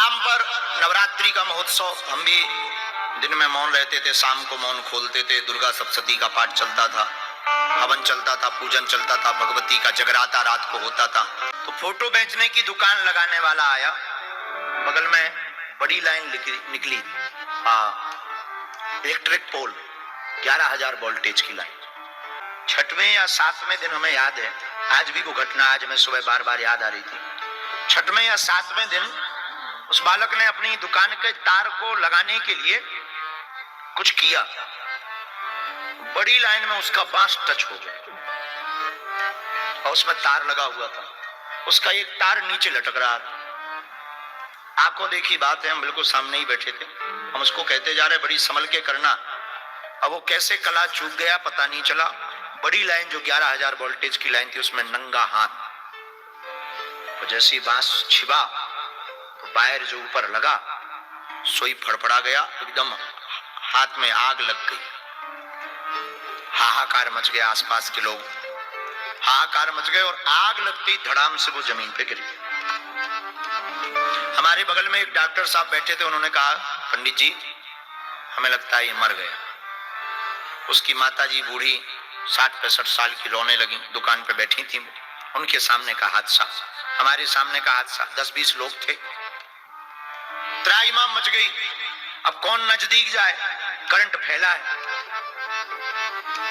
शाम पर नवरात्रि का महोत्सव, हम भी दिन में मौन रहते थे, शाम को मौन खोलते थे। दुर्गा सप्तशती का पाठ चलता था, हवन चलता था, पूजन चलता था, भगवती का जगराता रात को होता था। तो फोटो बेचने की दुकान लगाने वाला आया, बगल में बड़ी लाइन निकली, इलेक्ट्रिक पोल, 11,000 वोल्टेज की लाइन। छठवें या सातवें दिन हमें याद है, आज भी वो घटना आज हमें सुबह बार बार याद आ रही थी। छठवें या सातवें दिन उस बालक ने अपनी दुकान के तार को लगाने के लिए कुछ किया, बड़ी लाइन में उसका बांस टच हो गया और उसमें तार लगा हुआ था, उसका एक तार नीचे लटक रहा था। आंखों देखी बात है, हम बिल्कुल सामने ही बैठे थे, हम उसको कहते जा रहे बड़ी संभल के करना। अब वो कैसे कला चूक गया पता नहीं चला। बड़ी लाइन जो 11,000 वोल्टेज की लाइन थी, उसमें नंगा हाथ, तो जैसे बांस छिपा तो वायर जो ऊपर लगा सोई फड़फड़ा गया, एकदम हाथ में आग लग गई। हाहाकार मच गया, आसपास के लोग हाहाकार मच गए और आग लगते ही धड़ाम से वो जमीन पे गिर गया। हमारे बगल में एक डॉक्टर साहब बैठे थे, उन्होंने कहा पंडित जी हमें लगता है ये मर गया। उसकी माता जी बूढ़ी 60-65 साल की रोने लगी, दुकान पे बैठी थी। उनके सामने का हादसा, हमारे सामने का हादसा, 10-20 लोग थे, त्राहिमाम मच गई। अब कौन नजदीक जाए, करंट फैला है।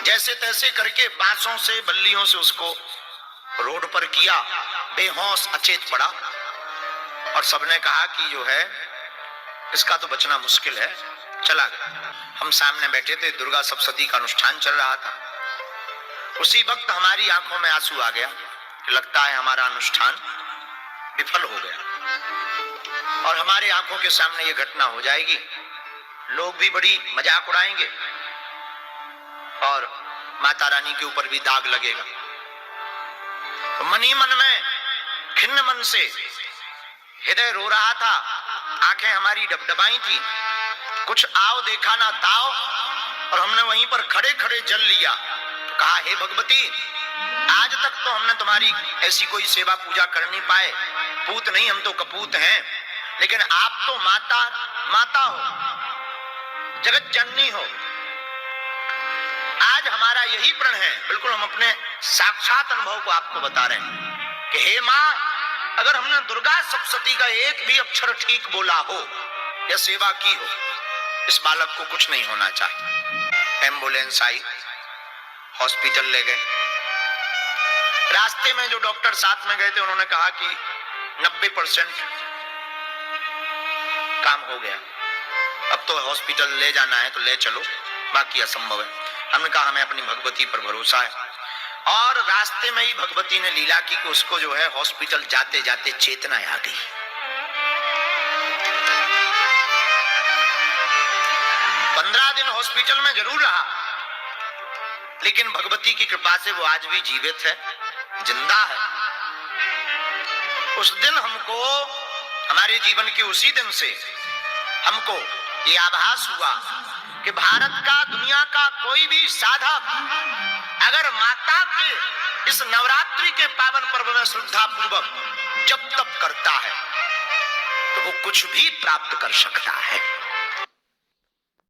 जैसे तैसे करके बांसों से बल्लियों से उसको रोड पर किया, बेहोश अचेत पड़ा और सबने कहा कि जो है इसका तो बचना मुश्किल है, चला गया। हम सामने बैठे थे, दुर्गा सप्तशती का अनुष्ठान चल रहा था। उसी वक्त हमारी आंखों में आंसू आ गया कि लगता है हमारा अनुष्ठान विफल हो गया और हमारे आंखों के सामने ये घटना हो जाएगी। लोग भी बड़ी मजाक उड़ाएंगे और माता रानी के ऊपर भी दाग लगेगा। तो मन ही मन में खिन्न मन से हृदय रो रहा था, आंखें हमारी डबडबाई थी। कुछ आओ देखा ना ताओ, और हमने वहीं पर खड़े खड़े जल लिया। तो कहा हे भगवती, आज तक तो हमने तुम्हारी ऐसी कोई सेवा पूजा कर नहीं पाए, पूत नहीं हम तो कपूत हैं, लेकिन आप तो माता माता हो, जगत जननी हो। आज हमारा यही प्रण है, बिल्कुल हम अपने साक्षात अनुभव को आपको बता रहे हैं कि हे मां, अगर हमने दुर्गा सप्तशती का एक भी अक्षर ठीक बोला हो या सेवा की हो, इस बालक को कुछ नहीं होना चाहिए। एम्बुलेंस आई, हॉस्पिटल ले गए। रास्ते में जो डॉक्टर साथ में गए थे, उन्होंने कहा कि 90% काम हो गया, अब तो हॉस्पिटल ले जाना है तो ले चलो, बाकी असंभव है। हमने कहा हमें अपनी भगवती पर भरोसा है। और रास्ते में ही भगवती ने लीला की कि उसको जो है हॉस्पिटल जाते जाते चेतना आ गई। 15 दिन हॉस्पिटल में जरूर रहा, लेकिन भगवती की कृपा से वो आज भी जीवित है, जिंदा है। उस दिन हमको, हमारे जीवन के उसी दिन से हमको ये आभास हुआ कि भारत का, दुनिया का कोई भी साधक अगर माता के इस नवरात्रि के पावन पर्व में श्रद्धा पूर्वक जप तप करता है तो वो कुछ भी प्राप्त कर सकता है।